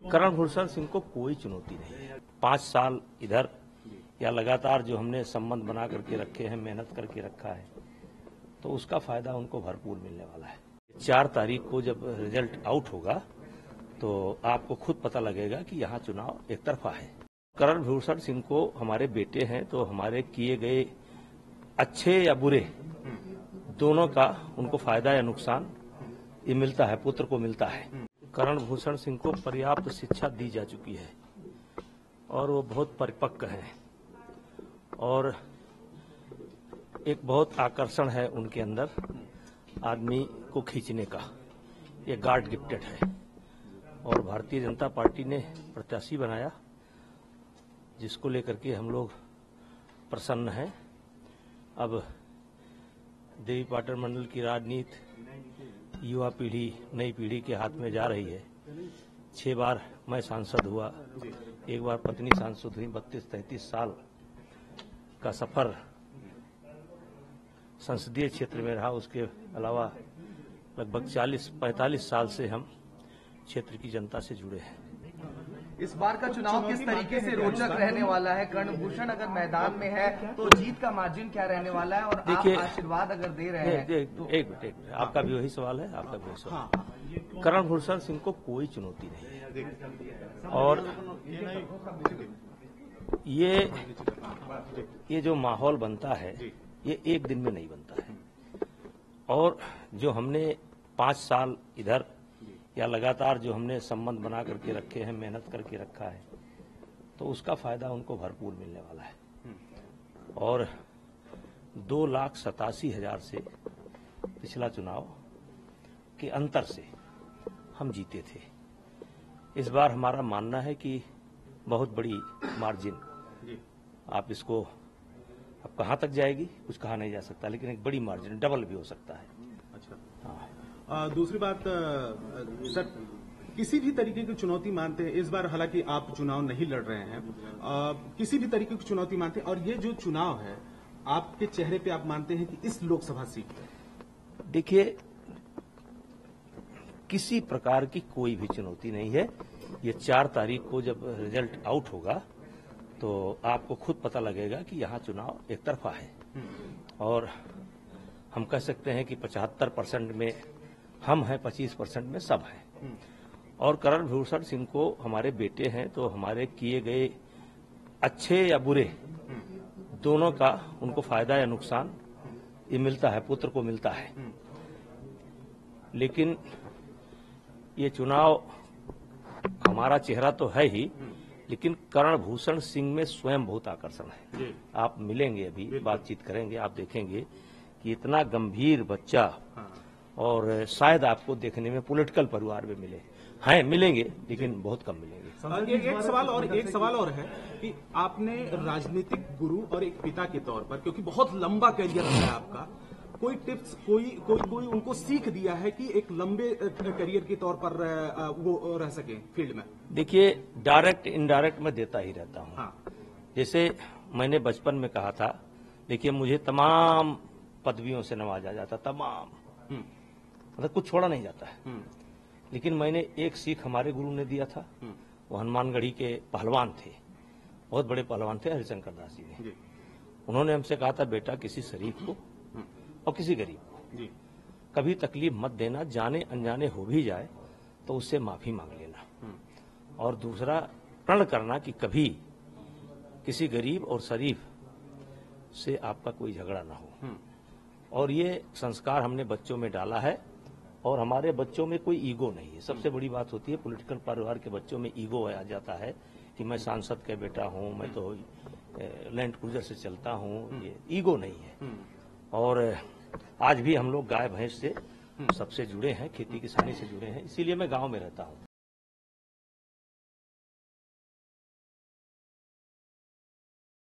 करण भूषण सिंह को कोई चुनौती नहीं है। 5 साल इधर या लगातार जो हमने संबंध बना करके रखे हैं, मेहनत करके रखा है, तो उसका फायदा उनको भरपूर मिलने वाला है। 4 तारीख को जब रिजल्ट आउट होगा तो आपको खुद पता लगेगा कि यहाँ चुनाव एक तरफा है। करण भूषण सिंह को हमारे बेटे हैं, तो हमारे किए गए अच्छे या बुरे दोनों का उनको फायदा या नुकसान ये मिलता है, पुत्र को मिलता है। करण भूषण सिंह को पर्याप्त शिक्षा दी जा चुकी है और वो बहुत परिपक्व हैं और एक बहुत आकर्षण है उनके अंदर आदमी को खींचने का, ये गॉड गिफ्टेड है। और भारतीय जनता पार्टी ने प्रत्याशी बनाया जिसको लेकर के हम लोग प्रसन्न हैं। अब देवी पाटन मंडल की राजनीति युवा पीढ़ी, नई पीढ़ी के हाथ में जा रही है। 6 बार मैं सांसद हुआ, 1 बार पत्नी सांसद हुई। 32-33 साल का सफर संसदीय क्षेत्र में रहा। उसके अलावा लगभग 40-45 साल से हम क्षेत्र की जनता से जुड़े हैं। इस बार का चुनाव किस तरीके से रोचक रहने वाला है? कर्ण भूषण अगर मैदान में है तो जीत का मार्जिन क्या रहने वाला है? और आप आशीर्वाद अगर दे रहे हैं तो एक मिनट, आपका भी वही सवाल है, आपका भी वही सवाल। करण भूषण सिंह को कोई चुनौती नहीं है और ये जो माहौल बनता है ये एक दिन में नहीं बनता है। और जो हमने 5 साल इधर या लगातार जो हमने संबंध बना करके रखे हैं, मेहनत करके रखा है, तो उसका फायदा उनको भरपूर मिलने वाला है। और 2,87,000 से पिछला चुनाव के अंतर से हम जीते थे। इस बार हमारा मानना है कि बहुत बड़ी मार्जिन, आप इसको अब कहां तक जाएगी कुछ कहा नहीं जा सकता, लेकिन एक बड़ी मार्जिन, डबल भी हो सकता है। अच्छा, हाँ। दूसरी बात सर, किसी भी तरीके की चुनौती मानते हैं इस बार, हालांकि आप चुनाव नहीं लड़ रहे हैं, किसी भी तरीके की चुनौती मानते हैं, और ये जो चुनाव है आपके चेहरे पे आप मानते हैं कि इस लोकसभा सीट पर? देखिए, किसी प्रकार की कोई भी चुनौती नहीं है। ये 4 तारीख को जब रिजल्ट आउट होगा तो आपको खुद पता लगेगा कि यहाँ चुनाव एक तरफा है। और हम कह सकते हैं कि 75% में हम हैं, 25% में सब हैं। और करण भूषण सिंह को हमारे बेटे हैं, तो हमारे किए गए अच्छे या बुरे दोनों का उनको फायदा या नुकसान ये मिलता है, पुत्र को मिलता है। लेकिन ये चुनाव हमारा चेहरा तो है ही, लेकिन करण भूषण सिंह में स्वयं बहुत आकर्षण है। आप मिलेंगे, अभी बातचीत करेंगे, आप देखेंगे कि इतना गंभीर बच्चा, और शायद आपको देखने में पॉलिटिकल परिवार में मिले हैं, मिलेंगे लेकिन बहुत कम मिलेंगे। एक सवाल और है कि आपने राजनीतिक गुरु और एक पिता के तौर पर, क्योंकि बहुत लंबा करियर रहा है आपका, कोई टिप्स, कोई उनको सीख दिया है कि एक लंबे करियर के तौर पर वो रह सके फील्ड में? देखिए, डायरेक्ट इनडायरेक्ट मैं देता ही रहता हूँ। हाँ। जैसे मैंने बचपन में कहा था, देखिए मुझे तमाम पदवियों से नवाजा जाता, तमाम, मतलब कुछ छोड़ा नहीं जाता है। लेकिन मैंने एक सीख हमारे गुरु ने दिया था, वो हनुमानगढ़ी के पहलवान थे, बहुत बड़े पहलवान थे, हरिशंकर दास जी ने। उन्होंने हमसे कहा था, बेटा किसी शरीफ को और किसी गरीब को कभी तकलीफ मत देना, जाने अनजाने हो भी जाए तो उससे माफी मांग लेना। और दूसरा, प्रण करना कि कभी किसी गरीब और शरीफ से आपका कोई झगड़ा ना हो। और ये संस्कार हमने बच्चों में डाला है, और हमारे बच्चों में कोई ईगो नहीं है। सबसे बड़ी बात होती है, पॉलिटिकल परिवार के बच्चों में ईगो आ जाता है कि मैं सांसद का बेटा हूं, मैं तो लैंड क्रूजर से चलता हूं, ये ईगो नहीं है। और आज भी हम लोग गाय भैंस से सबसे जुड़े हैं, खेती किसानी से जुड़े हैं, इसीलिए मैं गांव में रहता हूं।